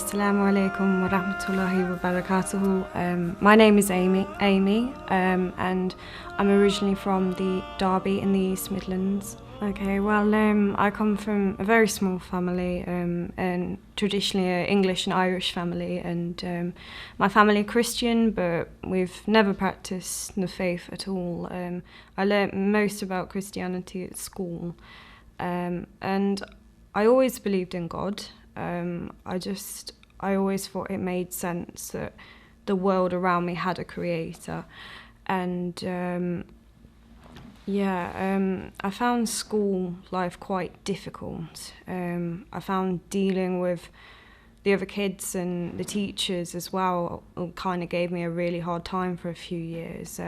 Assalamu alaikum wa rahmatullahi wa barakatuhu. My name is Amy, and I'm originally from the Derby in the East Midlands. Okay, well, I come from a very small family, and traditionally an English and Irish family, and my family are Christian, but we've never practiced the faith at all. I learnt most about Christianity at school, and I always believed in God. I always thought it made sense that the world around me had a creator, and I found school life quite difficult. I found dealing with the other kids and the teachers as well kind of gave me a really hard time for a few years.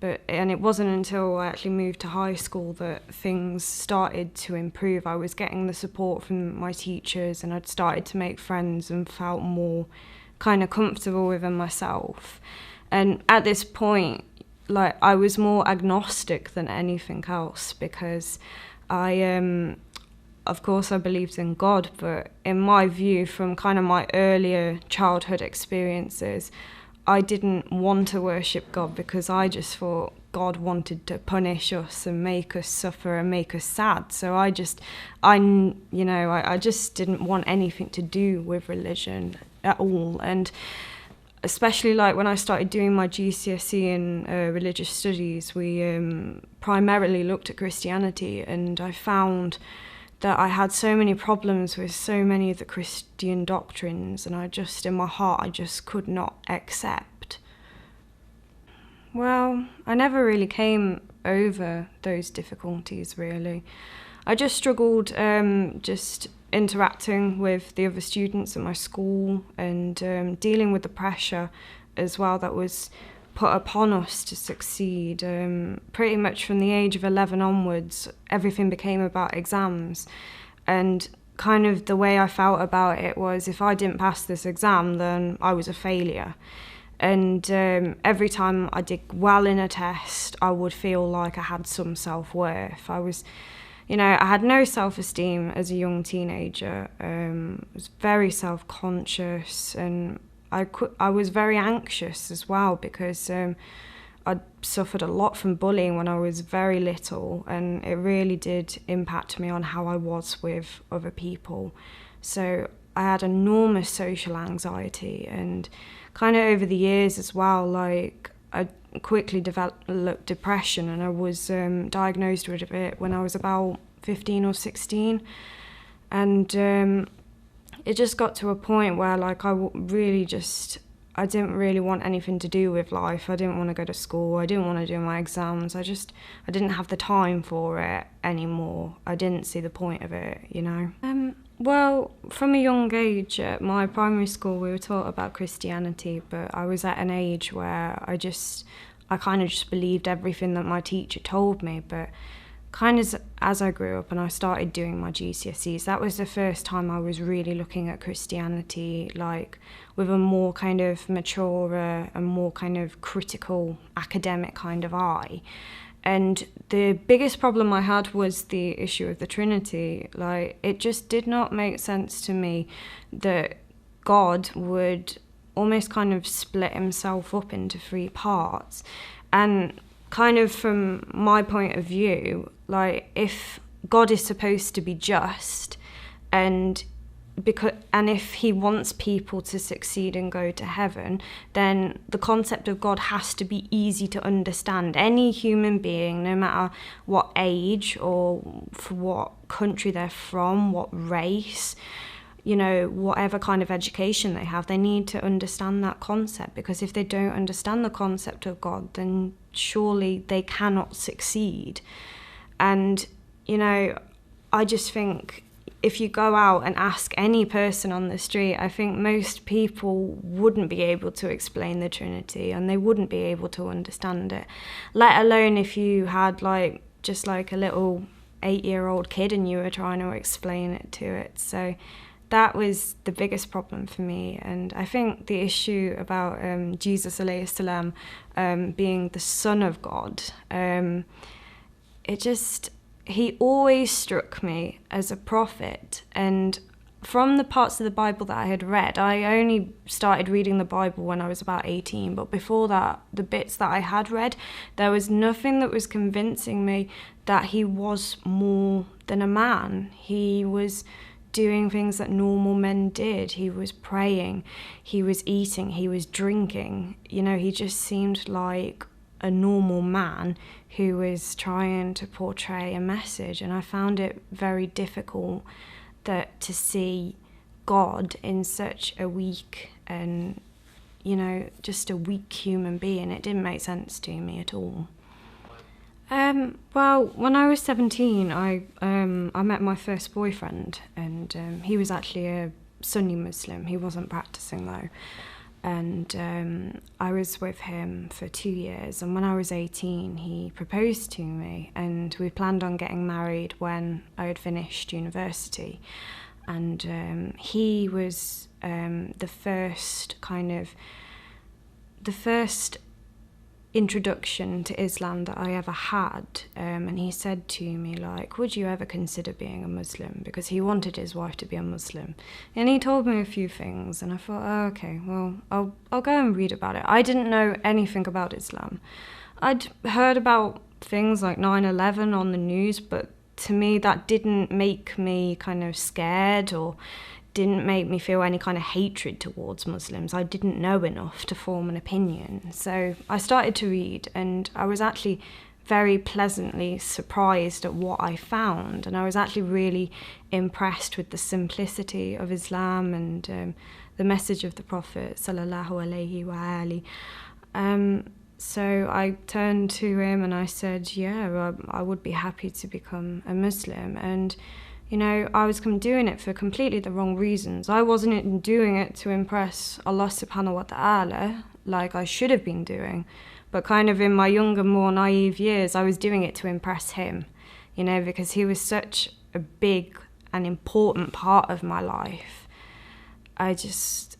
But it wasn't until I actually moved to high school that things started to improve. I was getting the support from my teachers, and I'd started to make friends and felt more kind of comfortable within myself. And at this point, like, I was more agnostic than anything else, because of course I believed in God, but in my view, from kind of my earlier childhood experiences, I didn't want to worship God because I just thought God wanted to punish us and make us suffer and make us sad. So I just didn't want anything to do with religion at all. And especially like when I started doing my GCSE in religious studies, we primarily looked at Christianity, and I found that I had so many problems with so many of the Christian doctrines, and in my heart, I just could not accept. Well, I never really came over those difficulties, really. I just struggled just interacting with the other students at my school, and dealing with the pressure as well that was put upon us to succeed. Pretty much from the age of 11 onwards, everything became about exams, and kind of the way I felt about it was, if I didn't pass this exam, then I was a failure. And every time I did well in a test, I would feel like I had some self-worth. I had no self-esteem as a young teenager. I was very self-conscious, and I was very anxious as well, because I'd suffered a lot from bullying when I was very little, and it really did impact me on how I was with other people. So I had enormous social anxiety, and kind of over the years as well, like, I quickly developed depression, and I was diagnosed with it when I was about 15 or 16. And it just got to a point where, like, I didn't really want anything to do with life. I didn't want to go to school. I didn't want to do my exams. I didn't have the time for it anymore. I didn't see the point of it, Well, from a young age at my primary school, we were taught about Christianity, but I was at an age where I kind of just believed everything that my teacher told me. But kind of as I grew up and I started doing my GCSEs, that was the first time I was really looking at Christianity, like, with a more kind of maturer and more kind of critical academic kind of eye. And the biggest problem I had was the issue of the Trinity. Like, it just did not make sense to me that God would almost kind of split himself up into three parts. And kind of from my point of view, like, if God is supposed to be just, and if he wants people to succeed and go to heaven, then the concept of God has to be easy to understand. Any human being, no matter what age or for what country they're from, what race, whatever kind of education they have, they need to understand that concept, because if they don't understand the concept of God, then surely they cannot succeed. And, I just think if you go out and ask any person on the street, I think most people wouldn't be able to explain the Trinity, and they wouldn't be able to understand it, let alone if you had just a little 8-year-old kid and you were trying to explain it to it. So that was the biggest problem for me. And I think the issue about Jesus alayhi salam being the Son of God, he always struck me as a prophet, and from the parts of the Bible that I had read, I only started reading the Bible when I was about 18, but before that, the bits that I had read, there was nothing that was convincing me that he was more than a man. He was doing things that normal men did. He was praying, he was eating, he was drinking. You know, he just seemed like a normal man who was trying to portray a message, and I found it very difficult to see God in such a weak and, you know, just a weak human being. It didn't make sense to me at all. Well, when I was 17, I met my first boyfriend, and he was actually a Sunni Muslim. He wasn't practicing though. And I was with him for 2 years, and when I was 18, he proposed to me, and we planned on getting married when I had finished university. And he was the first introduction to Islam that I ever had, and he said to me, like, would you ever consider being a Muslim? Because he wanted his wife to be a Muslim, and he told me a few things, and I thought, oh, okay, well, I'll go and read about it. I didn't know anything about Islam. I'd heard about things like 9/11 on the news, but to me that didn't make me kind of scared or didn't make me feel any kind of hatred towards Muslims. I didn't know enough to form an opinion. So I started to read, and I was actually very pleasantly surprised at what I found. And I was actually really impressed with the simplicity of Islam and the message of the Prophet sallallahu alaihi wa. So I turned to him and I said, yeah, I would be happy to become a Muslim. And you know, I was doing it for completely the wrong reasons. I wasn't doing it to impress Allah subhanahu wa ta'ala like I should have been doing. But kind of in my younger, more naive years, I was doing it to impress him, you know, because he was such a big and important part of my life. I just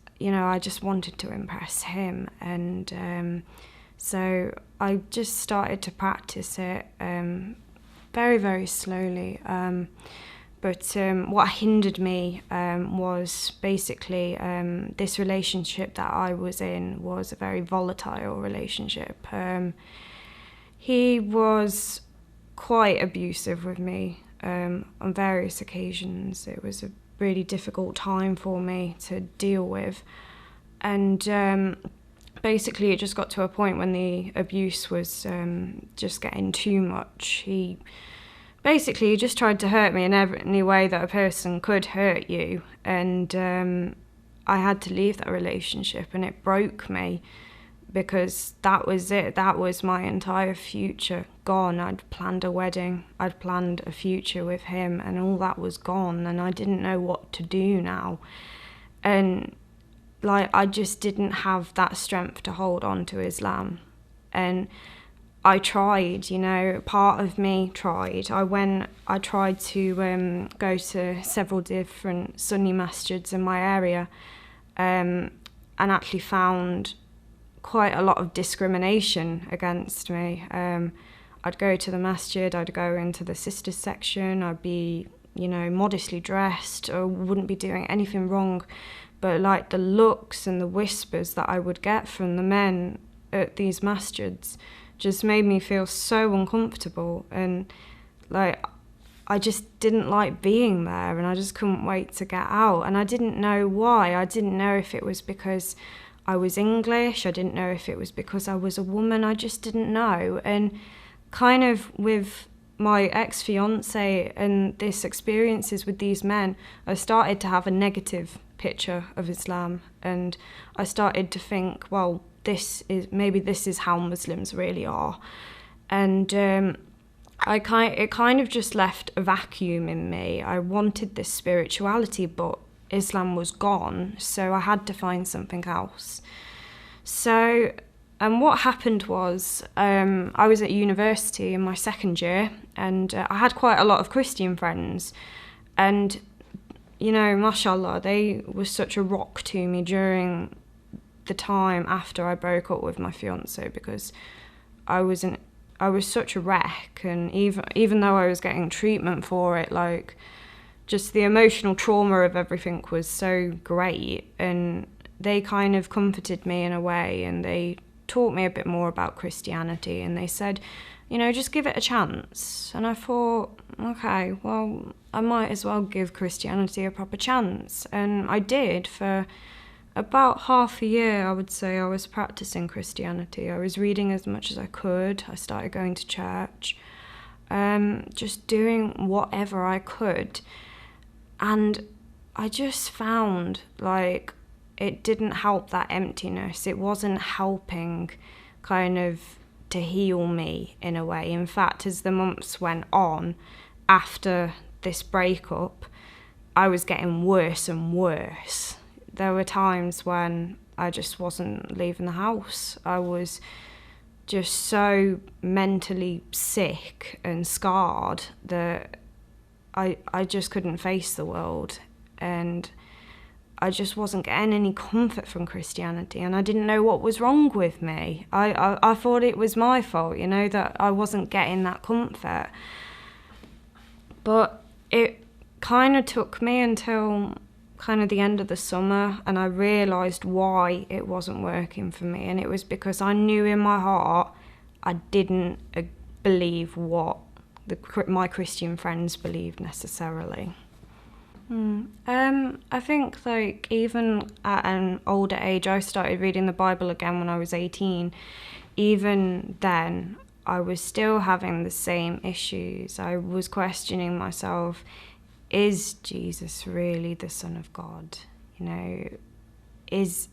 wanted to impress him. And so I just started to practice it very, very slowly. But what hindered me was basically this relationship that I was in was a very volatile relationship. He was quite abusive with me on various occasions. It was a really difficult time for me to deal with. And basically it just got to a point when the abuse was just getting too much. He just tried to hurt me in any way that a person could hurt you, and I had to leave that relationship, and it broke me because that was it. That was my entire future gone. I'd planned a wedding, I'd planned a future with him, and all that was gone, and I didn't know what to do now. And like, I just didn't have that strength to hold on to Islam. And I tried, you know, part of me tried. I tried to go to several different Sunni masjids in my area and actually found quite a lot of discrimination against me. I'd go to the masjid, I'd go into the sisters section, I'd be, you know, modestly dressed, or wouldn't be doing anything wrong. But like the looks and the whispers that I would get from the men at these masjids just made me feel so uncomfortable, and like I just didn't like being there, and I just couldn't wait to get out. And I didn't know why. I didn't know if it was because I was English, I didn't know if it was because I was a woman, I just didn't know. And kind of with my ex-fiance and this experiences with these men, I started to have a negative picture of Islam, and I started to think, well, this is how Muslims really are. And it kind of just left a vacuum in me. I wanted this spirituality, but Islam was gone, so I had to find something else. So, and what happened was, I was at university in my second year, and I had quite a lot of Christian friends, and you know, mashallah, they were such a rock to me during the time after I broke up with my fiance, because I was such a wreck, and even though I was getting treatment for it, like just the emotional trauma of everything was so great, and they kind of comforted me in a way, and they taught me a bit more about Christianity, and they said, you know, just give it a chance. And I thought, okay, well, I might as well give Christianity a proper chance. And I did. For about half a year, I would say, I was practicing Christianity. I was reading as much as I could. I started going to church, just doing whatever I could. And I just found, like, it didn't help that emptiness. It wasn't helping kind of to heal me in a way. In fact, as the months went on after this breakup, I was getting worse and worse. There were times when I just wasn't leaving the house. I was just so mentally sick and scarred that I just couldn't face the world, and I just wasn't getting any comfort from Christianity, and I didn't know what was wrong with me. I thought it was my fault, you know, that I wasn't getting that comfort. But it kind of took me until kind of the end of the summer, and I realised why it wasn't working for me, and it was because I knew in my heart I didn't believe what my Christian friends believed necessarily. I think, like, even at an older age, I started reading the Bible again when I was 18. Even then, I was still having the same issues. I was questioning myself, is Jesus really the Son of God? You know, is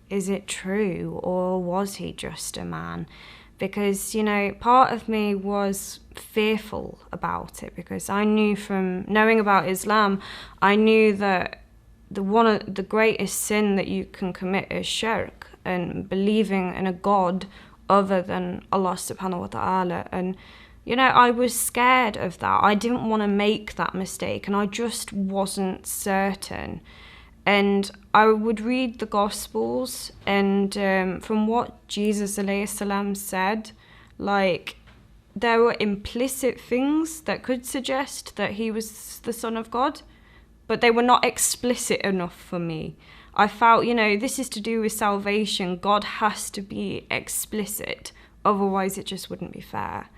it true, or was he just a man? Because, you know, part of me was fearful about it, because I knew from knowing about Islam, I knew that one of the greatest sin that you can commit is shirk, and believing in a God other than Allah subhanahu wa ta'ala. And, you know, I was scared of that. I didn't want to make that mistake, and I just wasn't certain. And I would read the Gospels, and from what Jesus alayhi salam said, like, there were implicit things that could suggest that he was the Son of God, but they were not explicit enough for me. I felt, you know, this is to do with salvation. God has to be explicit, otherwise it just wouldn't be fair.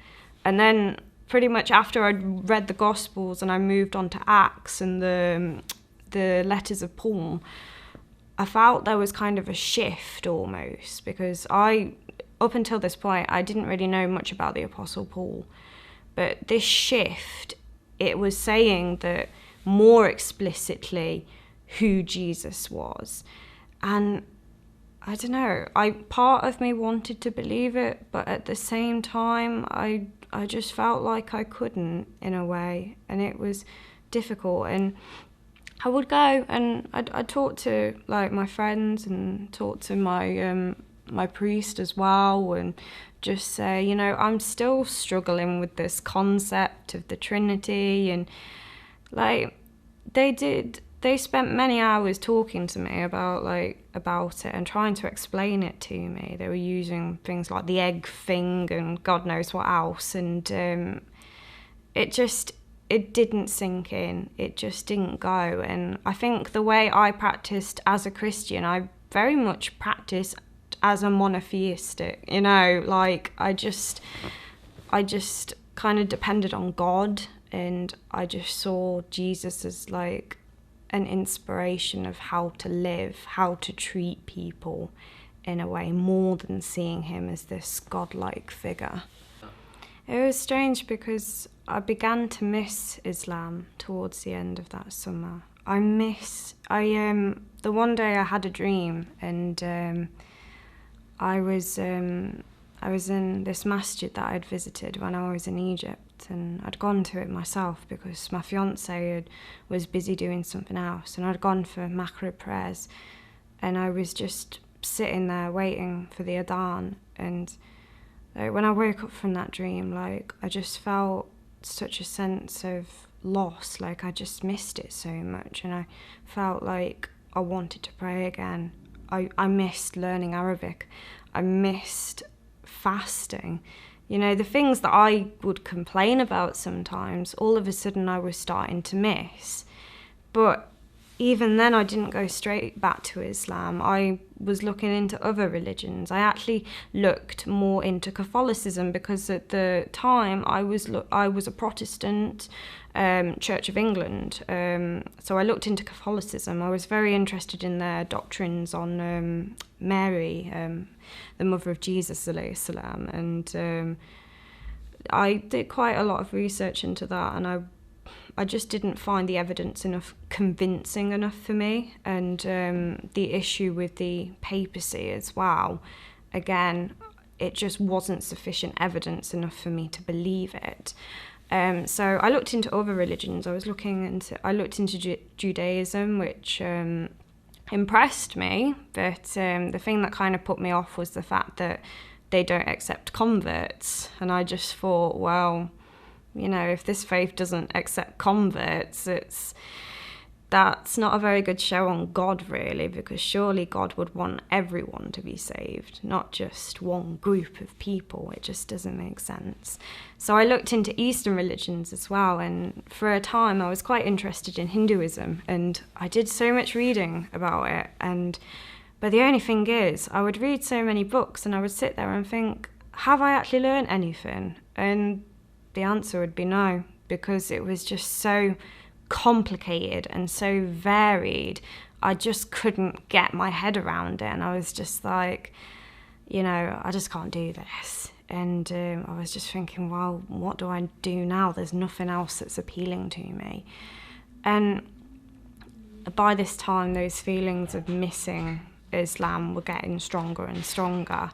And then pretty much after I'd read the Gospels and I moved on to Acts and the letters of Paul, I felt there was kind of a shift almost, because up until this point, I didn't really know much about the Apostle Paul. But this shift, it was saying that more explicitly who Jesus was. And I don't know, part of me wanted to believe it, but at the same time, I just felt like I couldn't, in a way, and it was difficult. And I would go and I'd talk to, like, my friends, and talk to my priest as well, and just say, you know, I'm still struggling with this concept of the Trinity. And, like, they spent many hours talking to me about it and trying to explain it to me. They were using things like the egg thing and God knows what else, and it didn't sink in. It just didn't go. And I think the way I practiced as a Christian, I very much practiced as a monotheistic, you know, like, I just kind of depended on God, and I just saw Jesus as, like, an inspiration of how to live, how to treat people in a way, more than seeing him as this godlike figure. It was strange because I began to miss Islam towards the end of that summer. The one day I had a dream, and I was in this masjid that I'd visited when I was in Egypt, and I'd gone to it myself because my fiancé was busy doing something else, and I'd gone for Maghrib prayers, and I was just sitting there waiting for the adhan. And when I woke up from that dream, like, I just felt such a sense of loss, like I just missed it so much, and I felt like I wanted to pray again. I missed learning Arabic. I missed fasting. You know, the things that I would complain about sometimes, all of a sudden I was starting to miss. But even then, I didn't go straight back to Islam. I was looking into other religions. I actually looked more into Catholicism because at the time I was a Protestant, Church of England. So I looked into Catholicism. I was very interested in their doctrines on Mary, the mother of Jesus, alayhi salam, and I did quite a lot of research into that, and I just didn't find the evidence convincing enough for me. And the issue with the papacy as well, again, it just wasn't sufficient evidence enough for me to believe it. So I looked into other religions. I looked into Judaism, which impressed me, but the thing that kind of put me off was the fact that they don't accept converts. And I just thought, well, you know, if this faith doesn't accept converts, that's not a very good show on God, really, because surely God would want everyone to be saved, not just one group of people. It just doesn't make sense. So I looked into Eastern religions as well, and for a time I was quite interested in Hinduism, and I did so much reading about it. But the only thing is, I would read so many books and I would sit there and think, have I actually learned anything? And the answer would be no, because it was just so complicated and so varied. I just couldn't get my head around it, and I was just like, you know, I just can't do this. And I was just thinking, well, what do I do now? There's nothing else that's appealing to me. And by this time, those feelings of missing Islam were getting stronger and stronger.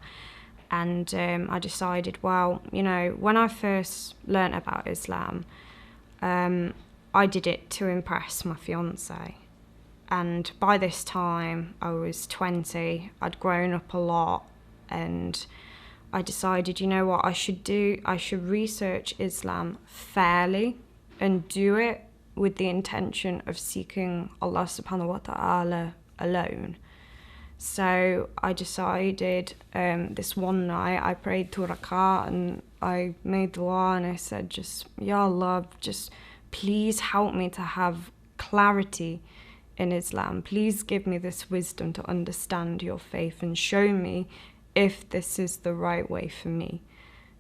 And I decided, well, you know, when I first learnt about Islam, I did it to impress my fiancé. And by this time, I was 20, I'd grown up a lot, and I decided, you know what I should do? I should research Islam fairly and do it with the intention of seeking Allah subhanahu wa ta'ala alone. So I decided this one night, I prayed 2 rakat and I made dua and I said, just, Ya Allah, just please help me to have clarity in Islam. Please give me this wisdom to understand your faith and show me if this is the right way for me.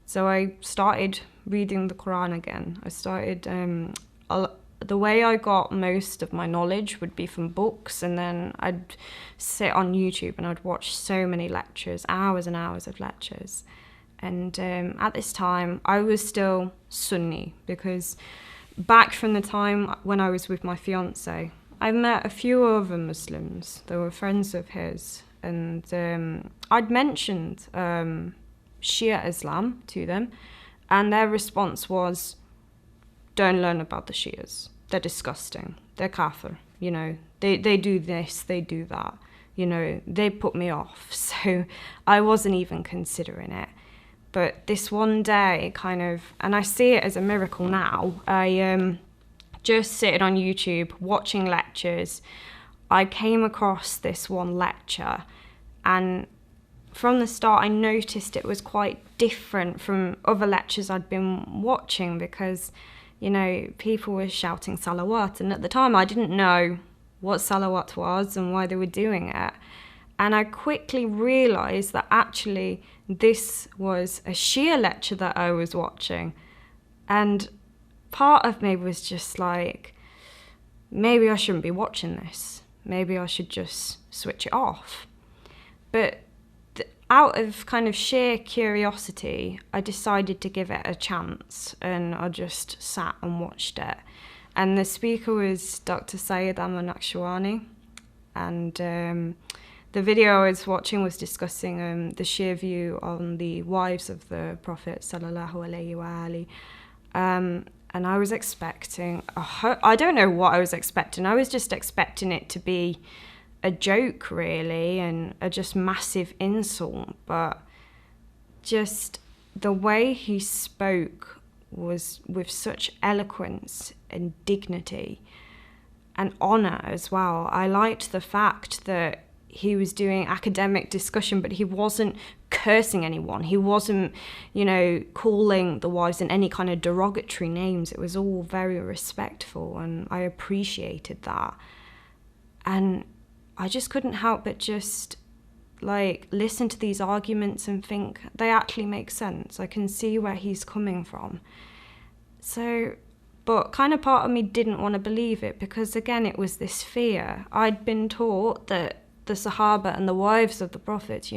So I started reading the Quran again. I started, the way I got most of my knowledge would be from books, and then I'd sit on YouTube and I'd watch so many lectures, hours and hours of lectures. And at this time, I was still Sunni, because back from the time when I was with my fiancé, I met a few other Muslims. They were friends of his, and I'd mentioned Shia Islam to them, and their response was, don't learn about the Shias. They're disgusting. They're kafir. You know, they do this, they do that. You know, they put me off. So I wasn't even considering it. But this one day kind of, and I see it as a miracle now, I just sitting on YouTube watching lectures, I came across this one lecture, and from the start I noticed it was quite different from other lectures I'd been watching, because, you know, people were shouting salawat, and at the time I didn't know what salawat was and why they were doing it. And I quickly realised that actually this was a Shia lecture that I was watching. And part of me was just like, maybe I shouldn't be watching this. Maybe I should just switch it off. But out of kind of sheer curiosity, I decided to give it a chance, and I just sat and watched it. And the speaker was Dr. Sayyid Ahmad Naqshbandi, and the video I was watching was discussing the Shia view on the wives of the Prophet sallallahu alaihi wasallam. And I was expecting, I don't know what I was expecting. I was just expecting it to be a joke, really, and a just massive insult. But just the way he spoke was with such eloquence and dignity and honour as well. I liked the fact that he was doing academic discussion, but he wasn't cursing anyone. He wasn't, calling the wives in any kind of derogatory names. It was all very respectful, and I appreciated that. And I just couldn't help but just listen to these arguments and think they actually make sense. I can see where he's coming from. So, but kind of part of me didn't want to believe it, because again, it was this fear. I'd been taught that the Sahaba and the wives of the Prophet,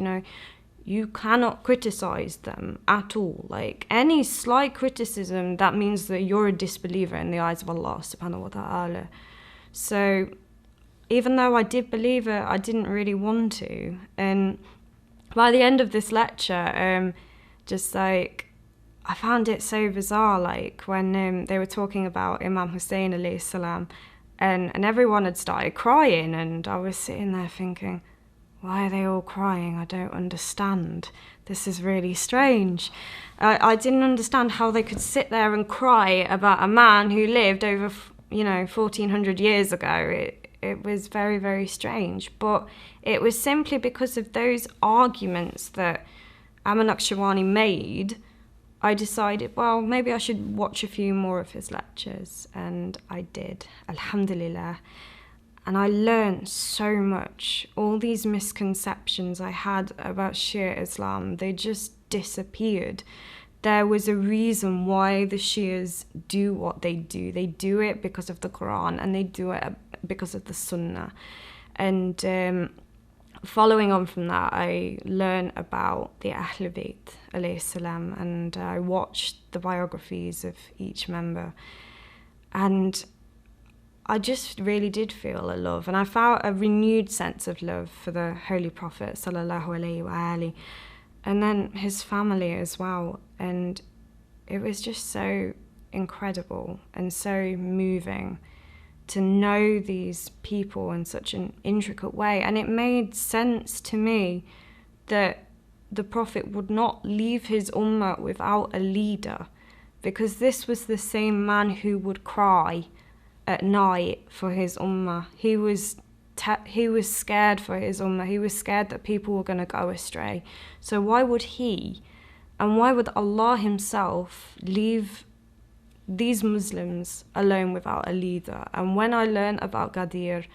you cannot criticize them at all. Any slight criticism, that means that you're a disbeliever in the eyes of Allah subhanahu wa ta'ala. So even though I did believe it, I didn't really want to. And by the end of this lecture, I found it so bizarre, when they were talking about Imam Hussein alayhi salam, and everyone had started crying, and I was sitting there thinking, why are they all crying? I don't understand. This is really strange. I didn't understand how they could sit there and cry about a man who lived over, 1400 years ago. It was very, very strange. But it was simply because of those arguments that Ahmad Naqshbandi made. I decided, well, maybe I should watch a few more of his lectures. And I did, alhamdulillah. And I learned so much. All these misconceptions I had about Shia Islam, they just disappeared. There was a reason why the Shias do what they do. They do it because of the Quran, and they do it because of the Sunnah. And following on from that, I learned about the Ahl Bayt alayhi salam, and I watched the biographies of each member. And I just really did feel a love, and I felt a renewed sense of love for the Holy Prophet sallallahu alaihi wasallam, and then his family as well. And it was just so incredible and so moving to know these people in such an intricate way. And it made sense to me that the Prophet would not leave his ummah without a leader, because this was the same man who would cry at night for his ummah. He was scared for his ummah. He was scared that people were going to go astray. So why would he, and why would Allah himself leave these Muslims alone without a leader? And when I learned about Ghadir,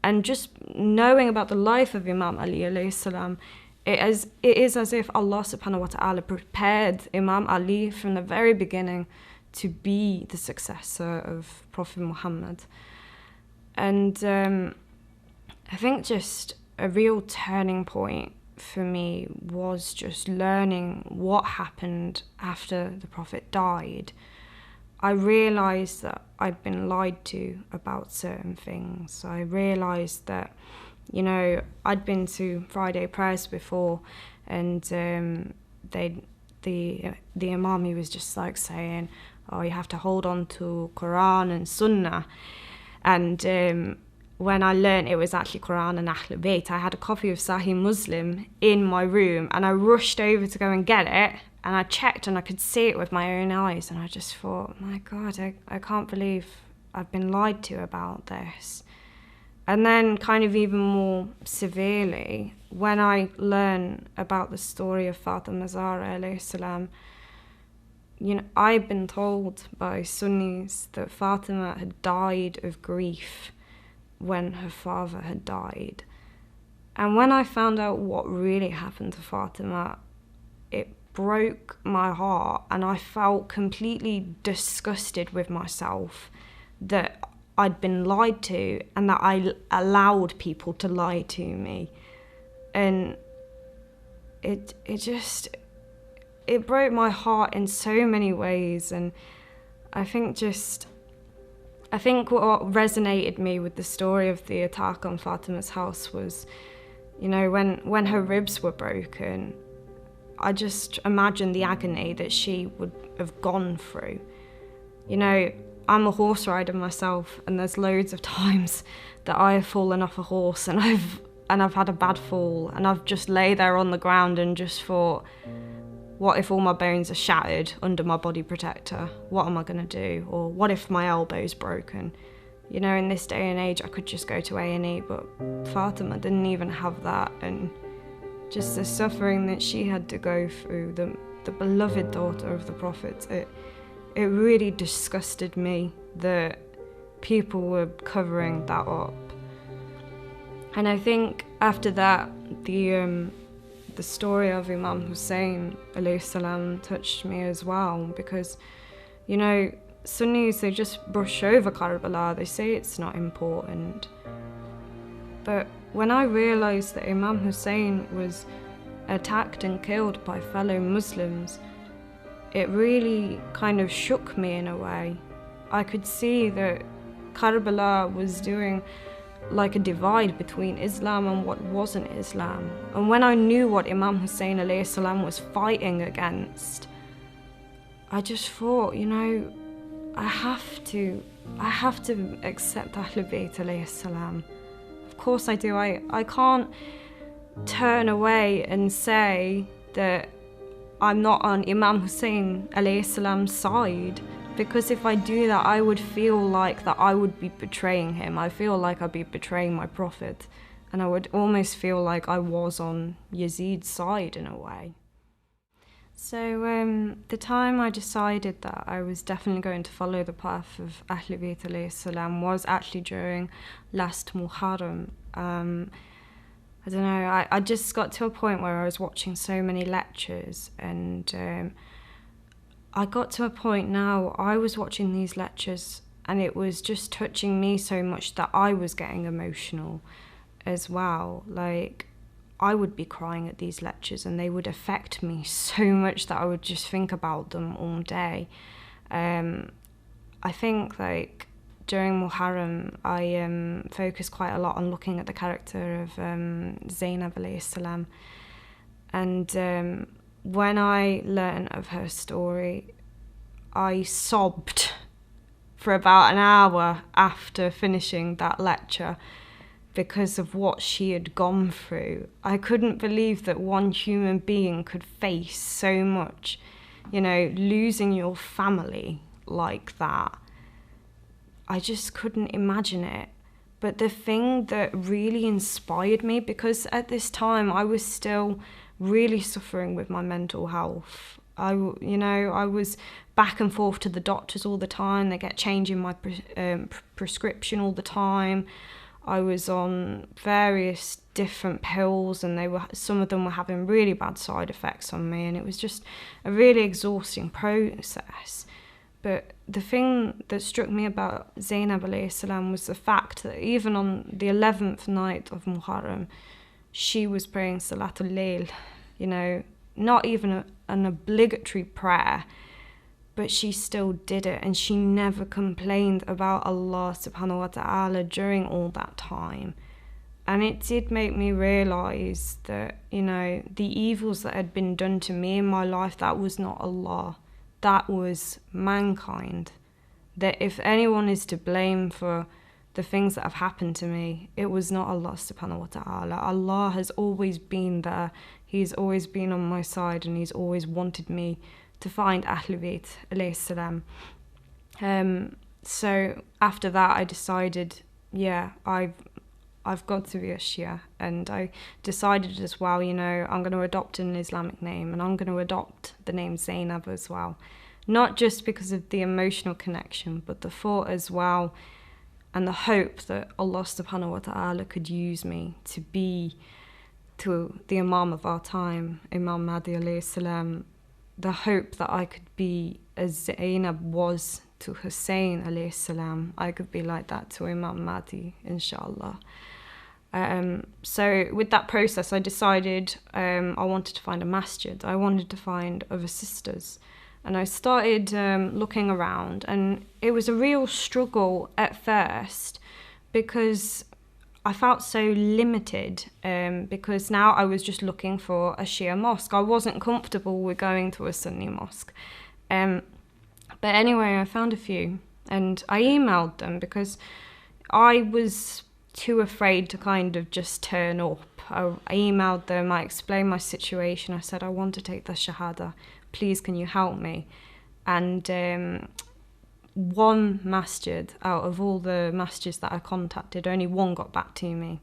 and just knowing about the life of Imam Ali alayhi salam, it is as if Allah subhanahu wa ta'ala prepared Imam Ali from the very beginning to be the successor of Prophet Muhammad. And I think just a real turning point for me was just learning what happened after the Prophet died. I realised that I'd been lied to about certain things. I realised that, I'd been to Friday prayers before, and the Imam, he was just saying, oh, you have to hold on to Quran and Sunnah. And when I learned it was actually Quran and Ahl Bayt, I had a copy of Sahih Muslim in my room, and I rushed over to go and get it, and I checked and I could see it with my own eyes, and I just thought, my God, I can't believe I've been lied to about this. And then kind of even more severely, when I learned about the story of Fatima Zahra alayhi salam, I've been told by Sunnis that Fatima had died of grief when her father had died. And when I found out what really happened to Fatima, it broke my heart, and I felt completely disgusted with myself that I'd been lied to and that I allowed people to lie to me. And it broke my heart in so many ways. And I think what resonated me with the story of the attack on Fatima's house was, when her ribs were broken, I just imagined the agony that she would have gone through. I'm a horse rider myself, and there's loads of times that I have fallen off a horse and I've had a bad fall, and I've just lay there on the ground and just thought, what if all my bones are shattered under my body protector? What am I going to do? Or what if my elbow's broken? In this day and age, I could just go to A&E, but Fatima didn't even have that. And just the suffering that she had to go through, the beloved daughter of the Prophet, it really disgusted me that people were covering that up. And I think after that, the story of Imam Hussein alayhi salam touched me as well, because, you know, Sunnis, they just brush over Karbala, they say it's not important. But when I realised that Imam Hussein was attacked and killed by fellow Muslims, it really kind of shook me in a way. I could see that Karbala was doing like a divide between Islam and what wasn't Islam. And when I knew what Imam Hussein alayhi salam was fighting against, I just thought, you know, I have to accept Ahlul Bayt alayhi salam. Of course I do. I can't turn away and say that I'm not on Imam Hussein alayhi salam's side, because if I do that, I would feel like that I would be betraying him. I feel like I'd be betraying my Prophet, and I would almost feel like I was on Yazid's side in a way. So the time I decided that I was definitely going to follow the path of Ahlul Bayt alayhi salam was actually during last Muharram. I don't know, I just got to a point where I was watching so many lectures, and I got to a point now, I was watching these lectures and it was just touching me so much that I was getting emotional as well. Like, I would be crying at these lectures and they would affect me so much that I would just think about them all day. I think, like, during Muharram, I focused quite a lot on looking at the character of Zainab alayhi salam. And when I learned of her story, I sobbed for about an hour after finishing that lecture because of what she had gone through. I couldn't believe that one human being could face so much, you know, losing your family like that. I just couldn't imagine it. But the thing that really inspired me, because at this time I was still really suffering with my mental health. I was back and forth to the doctors all the time. They kept changing my prescription all the time. I was on various different pills, and some of them were having really bad side effects on me, and it was just a really exhausting process. But the thing that struck me about Zainab alayhi salam was the fact that even on the 11th night of Muharram, she was praying Salatul Layl, you know, not even an obligatory prayer, but she still did it, and she never complained about Allah subhanahu wa ta'ala during all that time. And it did make me realise that, you know, the evils that had been done to me in my life, that was not Allah, that was mankind. That if anyone is to blame for the things that have happened to me, it was not Allah subhanahu wa ta'ala. Allah has always been there. He's always been on my side, and He's always wanted me to find Ahlul Bayt alayhi salam. So after that, I decided, yeah, I've got to be a Shia, and I decided as well, you know, I'm going to adopt an Islamic name, and I'm going to adopt the name Zainab as well. Not just because of the emotional connection, but the thought as well, and the hope that Allah subhanahu wa ta'ala could use me to be to the Imam of our time, Imam Mahdi alayhi salam, the hope that I could be as Zainab was to Hussein alayhi salam, I could be like that to Imam Mahdi, inshallah. So with that process, I decided I wanted to find a masjid. I wanted to find other sisters. And I started looking around, and it was a real struggle at first because I felt so limited, because now I was just looking for a Shia mosque. I wasn't comfortable with going to a Sunni mosque. But anyway, I found a few, and I emailed them because I was too afraid to kind of just turn up. I emailed them, I explained my situation. I said, I want to take the Shahada. Please, can you help me? And one masjid, out of all the masjids that I contacted, only one got back to me.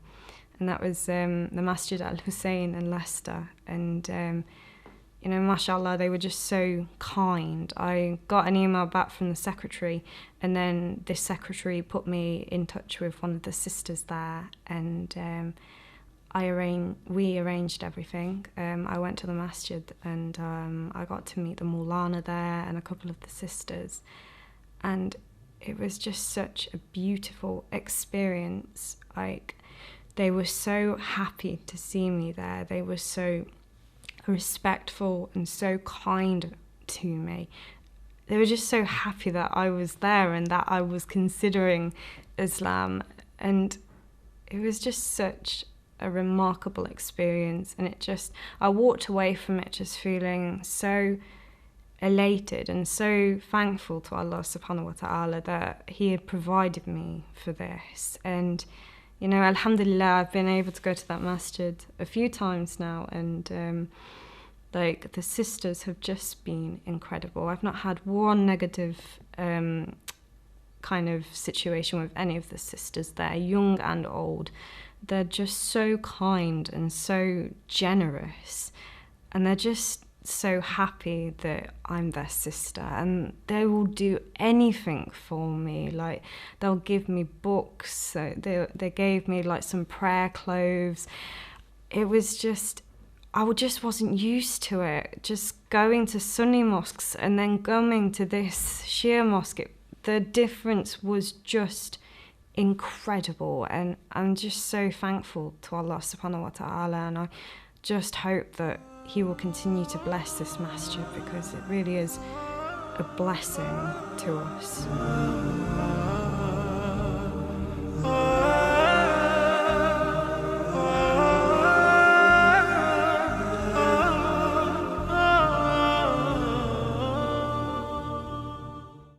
and that was the Masjid Al-Hussein in Leicester. And you know, mashallah, they were just so kind. I got an email back from the secretary, and then this secretary put me in touch with one of the sisters there, and we arranged everything. I went to the masjid, and I got to meet the Maulana there and a couple of the sisters, and it was just such a beautiful experience. Like, they were so happy to see me there. They were so respectful and so kind to me. They were just so happy that I was there and that I was considering Islam, and it was just such a remarkable experience. And I walked away from it just feeling so elated and so thankful to Allah subhanahu wa ta'ala that He had provided me for this. And you know, alhamdulillah, I've been able to go to that masjid a few times now, and like, the sisters have just been incredible. I've not had one negative kind of situation with any of the sisters there, young and old. They're just so kind and so generous, and they're just so happy that I'm their sister, and they will do anything for me. Like, they'll give me books, so they gave me like some prayer clothes. It was just, I just wasn't used to it, just going to Sunni mosques and then going to this Shia mosque. The difference was just incredible, and I'm just so thankful to Allah subhanahu wa ta'ala, and I just hope that He will continue to bless this masjid, because it really is a blessing to us.